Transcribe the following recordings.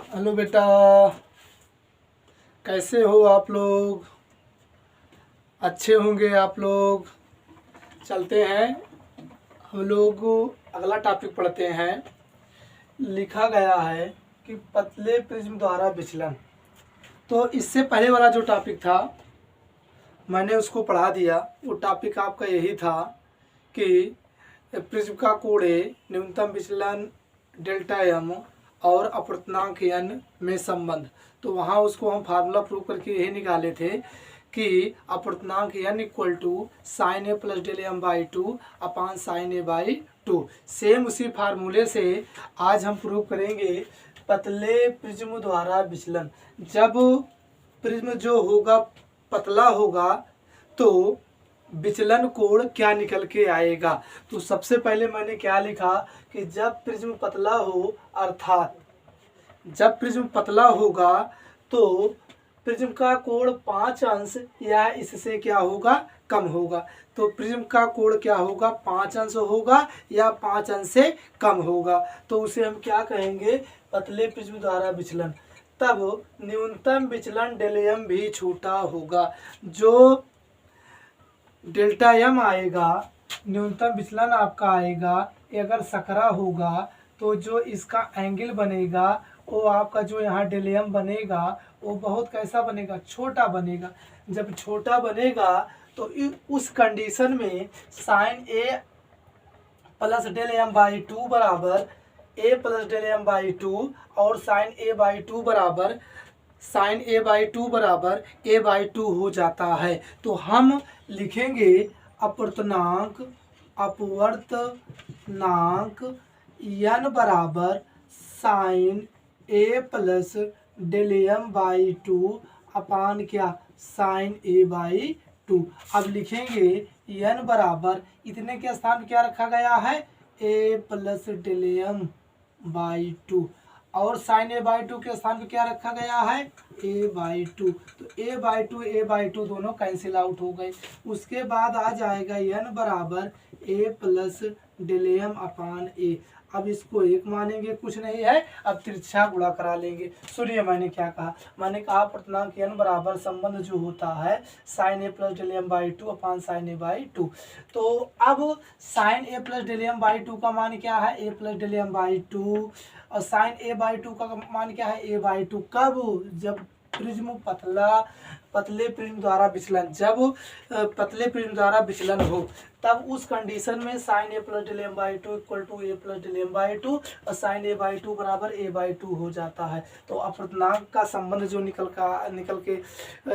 Hello बेटा, कैसे हो आप लोग? अच्छे होंगे आप लोग। चलते हैं हम लोग अगला टॉपिक पढ़ते हैं। लिखा गया है कि पतले प्रिज्म द्वारा विचलन। तो इससे पहले वाला जो टॉपिक था मैंने उसको पढ़ा दिया। वो टॉपिक आपका यही था कि प्रिज्म का कोण ए, न्यूनतम विचलन डेल्टा एम और अपवर्तनांक एन में संबंध। तो वहाँ उसको हम फार्मूला प्रूव करके यही निकाले थे कि अपवर्तनांक N equal to sine A plus del M by two upon sine A by two. Same उसी फार्मूले से आज हम प्रूव करेंगे पतले प्रिज्म द्वारा विचलन। जब प्रिज्म जो होगा पतला होगा तो विचलन कोण क्या निकल के आएगा। तो सबसे पहले मैंने क्या लिखा कि जब प्रिज्म पतला हो, अर्थात जब प्रिज्म पतला होगा तो प्रिज्म का कोण 5 अंश या इससे क्या होगा, कम होगा। तो प्रिज्म का कोण क्या होगा, 5 अंश होगा या 5 अंश से कम होगा। तो उसे हम क्या कहेंगे, पतले प्रिज्म द्वारा विचलन। तब न्यूनतम विचलन डेल एम भी छोटा होगा। जो डेल्टा एम आएगा, न्यूनतम विचलन आपका आएगा, अगर सकरा होगा तो जो इसका एंगल बनेगा वो आपका जो यहाँ डेल एम बनेगा वो बहुत कैसा बनेगा, छोटा बनेगा। जब छोटा बनेगा तो उस कंडीशन में sine A plus del M by two बराबर A plus del M by two और साइन ए बाई टू बराबर साइन ए बाई टू बराबर ए बाई टू हो जाता है। तो हम लिखेंगे अपवर्तनांक एन बराबर sine A plus del M by two upon क्या, साइन ए बाई टू। अब लिखेंगे एन बराबर इतने के स्थान क्या रखा गया है, A plus del M by two, और साइन ए बाई टू के स्थान पे क्या रखा गया है, ए बाई टू। तो ए बाई टू दोनों कैंसिल आउट हो गए। उसके बाद आ जाएगा एन बराबर ए प्लस डेल एम अपान ए। अब इसको एक मानेंगे, कुछ नहीं है, अब तिरछा गुणा करा लेंगे। सुनिए मैंने क्या कहा, मैंने कहा अपवर्तनांक एन बराबर संबंध जो होता है sine A plus del M by two upon sine A by two. तो अब sine A plus del M by two का मान क्या है, A plus del M by two, और साइन ए बाई टू का मान क्या है, ए बाई टू। कब, जब प्रिज्म पतले प्रिज्म द्वारा विचलन, जब पतले प्रिज्म द्वारा विचलन हो तब उस कंडीशन में sine A plus del M by two equal to A plus del M by two और साइन ए बाई टू बराबर ए बाई टू हो जाता है। तो अपवर्तनांक का संबंध जो निकल के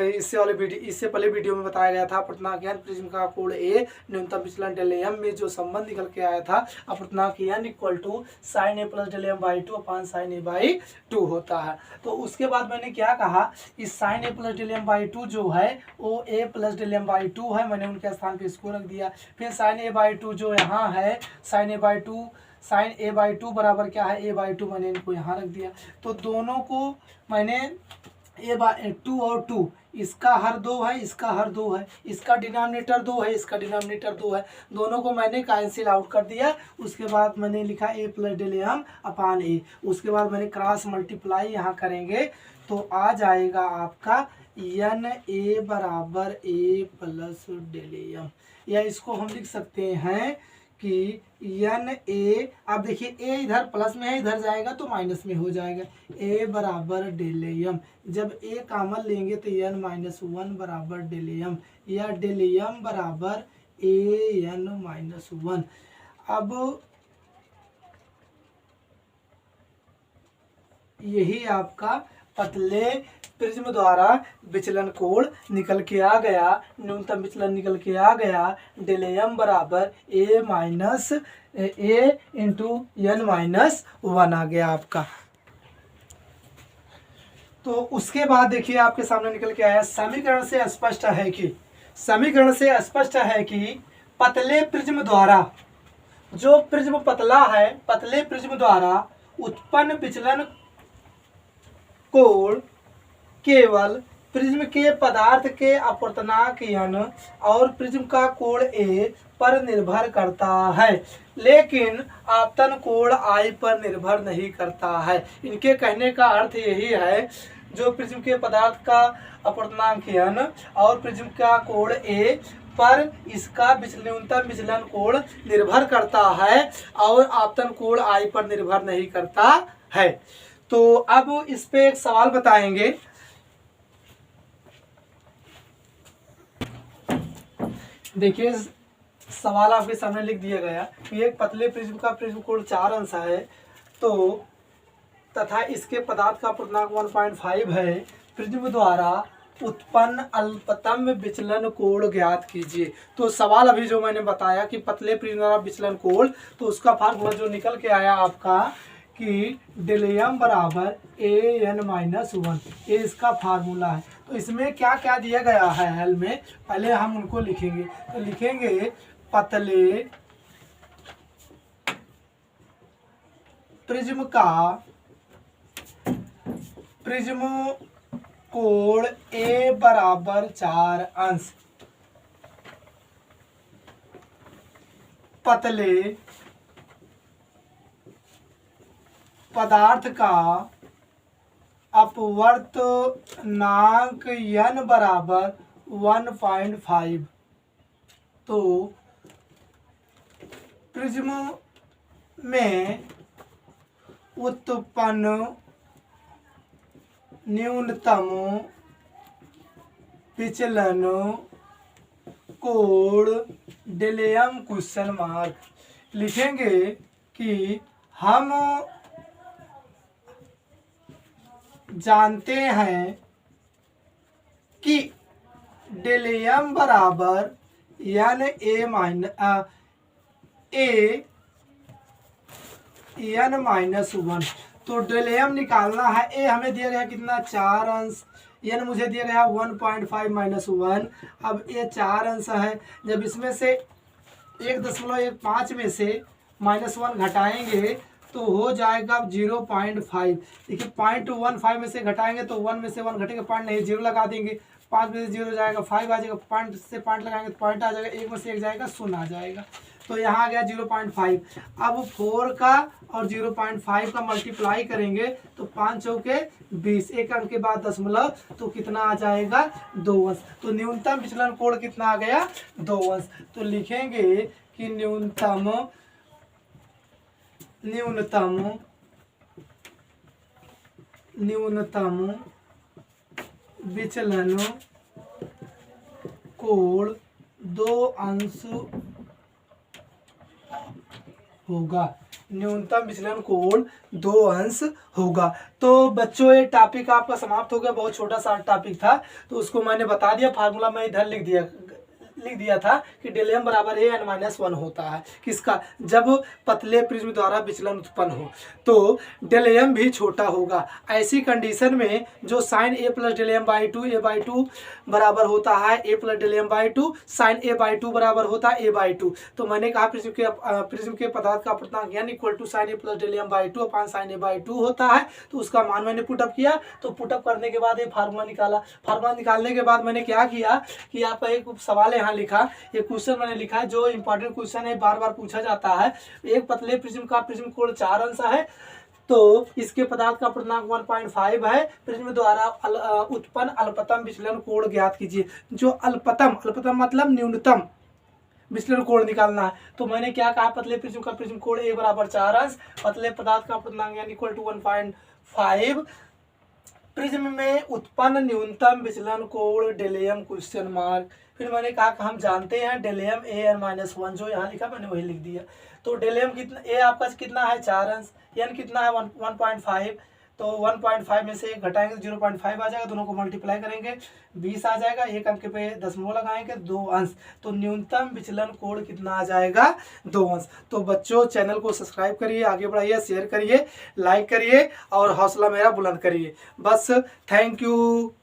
इससे पहले वीडियो में बताया गया था, अपवर्तनांक एन प्रिज्म का कोण ए, न्यूनतम विचलन डेल एम में जो संबंध निकल के आया था अपवर्तनांक N equal to sine A plus del M by two upon sine A by two होता है। तो उसके बाद मैंने क्या कहा, इस sine A plus del M by two जो है वो A plus del M by two है, मैंने उनके स्थान पे इसको रख दिया। फिर साइन ए बाई टू जो यहाँ है, साइन ए बाई टू बराबर क्या है, ए बाई टू, मैंने इनको यहाँ रख दिया। तो दोनों को मैंने ए बाई टू और टू, इसका हर दो है, इसका हर दो है, इसका डिनोमिनेटर दो है, इसका डिनोमिनेटर दो है, दोनों को मैंने कैंसिल आउट कर दिया। उसके बाद मैंने लिखा ए प्लस डेल एम अपान ए। उसके बाद मैंने क्रॉस मल्टीप्लाई यहाँ करेंगे तो आ जाएगा आपका एन ए बराबर ए प्लस डेल एम, या इसको हम लिख सकते हैं कि एन ए, अब देखिए ए इधर प्लस में है, इधर जाएगा तो माइनस में हो जाएगा, ए बराबर डेल एम। जब ए कॉमन लेंगे तो एन माइनस वन बराबर डेल एम, या डेल एम बराबर ए एन माइनस वन। अब यही आपका पतले प्रिज्म द्वारा विचलन कोण निकल के आ गया, न्यूनतम विचलन निकल के आ गया, डेल एम बराबर ए माइनस ए इंटू एन माइनस वन आ गया आपका। तो उसके बाद देखिए आपके सामने निकल के आया, समीकरण से स्पष्ट है कि पतले प्रिज्म द्वारा, जो प्रिज्म पतला है, पतले प्रिज्म द्वारा उत्पन्न विचलन कोण केवल प्रिज्म के पदार्थ के अपवर्तनांक एन और प्रिज्म का कोण ए पर निर्भर करता है, लेकिन आपतन कोण I पर निर्भर नहीं करता है। इनके कहने का अर्थ यही है, जो प्रिज्म के पदार्थ का अपवर्तनांक n और प्रिज्म का कोण A पर इसका न्यूनतम विचलन कोण निर्भर करता है और आपतन कोण I पर निर्भर नहीं करता है। तो अब इस पे एक सवाल बताएंगे। देखिए सवाल आपके सामने लिख दिया गया कि एक पतले प्रिज्म का प्रिज्म कोण 4 अंश है, तो तथा इसके पदार्थ का अपवर्तनांक 1.5 है। प्रिज्म द्वारा उत्पन्न अल्पतम विचलन कोण ज्ञात कीजिए। तो सवाल अभी जो मैंने बताया कि पतले प्रिज्म द्वारा विचलन कोण, तो उसका फार्मूला जो निकल के आया आपका कि डेलियम बराबर AN-1, ये इसका फार्मूला है। तो इसमें क्या क्या दिया गया है हल में, पहले हम उनको लिखेंगे। तो लिखेंगे पतले प्रिज्म का प्रिज्म कोण A बराबर 4 अंश, पतले पदार्थ का अपवर्तनांक n बराबर 1.5। तो प्रिज्म में उत्पन्न न्यूनतम विचलन कोण डेलियम क्वेश्चन मार्क लिखेंगे कि हम जानते हैं कि डेलियम बराबर n-1। तो डेलियम निकालना है। ए हमें दिया गया कितना 4 अंश, n मुझे दिया गया 1.5 - 1। अब ये 4 अंश है, जब इसमें से 1.15 में से -1 घटाएंगे तो हो जाएगा 0.5। देखिए 0.15 में से घटाएंगे तो 1 में से 1 घटेगा, पॉइंट नहीं 0 लगा देंगे, 5 में से 0 जाएगा 5 आ जाएगा, पॉइंट से पॉइंट लगाएंगे तो पॉइंट आ जाएगा, 1 में से 1 जाएगा 0 आ जाएगा। तो यहाँ आ गया 0.5। अब 4 का और 0.5 का मल्टीप्लाई करेंगे तो 5 चौके 20, एक अंक के बाद दशमलव, तो कितना आ जाएगा 2 अंश। तो न्यूनतम विचलन कोण कितना आ गया 2 अंश। तो लिखेंगे कि न्यूनतम विचलन कोण 2 अंश होगा। न्यूनतम विचलन कोण 2 अंश होगा। तो बच्चों ये टॉपिक आपका समाप्त हो गया। बहुत छोटा सा टॉपिक था, तो उसको मैंने बता दिया। फार्मूला मैं इधर लिख दिया था कि डेलियम बराबर AN-1 होता है। किसका? जब पतले प्रिज्म द्वारा विचलन उत्पन्न हो तो डेलियम भी छोटा होगा। ऐसी कंडीशन में जो sine A plus del M by 2 A/2 बराबर होता है A plus del M by 2, sine A/2 बराबर होता है A/2। तो मैंने कहा प्रिज्म के पदार्थ का अपवर्तनांक n equal to sine A plus del M by 2 upon sine A/2 होता है। तो उसका मान मैंने पुटअप किया। तो पुटअप करने के बाद ये फार्मूला निकाला। फार्मूला निकालने के बाद मैंने क्या किया कि आपका एक सवाल यहाँ लिखा, ये क्वेश्चन मैंने लिखा है जो इंपॉर्टेंट क्वेश्चन है, बार बार पूछा जाता है। एक पतले प्रिज्म का प्रिज्म कोण 4 अंश है, तो इसके पदार्थ का अपवर्तनांक 1.5 है। प्रिज्म द्वारा उत्पन्न अल्पतम विचलन कोण ज्ञात कीजिए। जो अल्पतम मतलब न्यूनतम विचलन कोण निकालना है। तो मैंने क्या कहा, पतले प्रिज्म का प्रिज्म कोण A बराबर 4 अंश, पतले पदार्थ का अपवर्तनांक n इक्वल टू 1.5, प्रिज्म में उत्पन्न न्यूनतम विचलन कोण डेलियम क्वेश्चन मार्क। फिर मैंने कहा कि हम जानते हैं डेलियम AN-1, जो यहाँ लिखा मैंने वही लिख दिया। तो डेलियम कितना, A आपका कितना है 4 अंश, n कितना है 1.5। तो 1.5 में से 1 घटाएंगे तो 0.5 आ जाएगा, दोनों को मल्टीप्लाई करेंगे 20 आ जाएगा, एक अंक पे दशमलव लगाएंगे 2 अंश। तो न्यूनतम विचलन कोण कितना आ जाएगा 2 अंश। तो बच्चों चैनल को सब्सक्राइब करिए, आगे बढ़ाइए, शेयर करिए, लाइक करिए और हौसला मेरा बुलंद करिए। बस थैंक यू।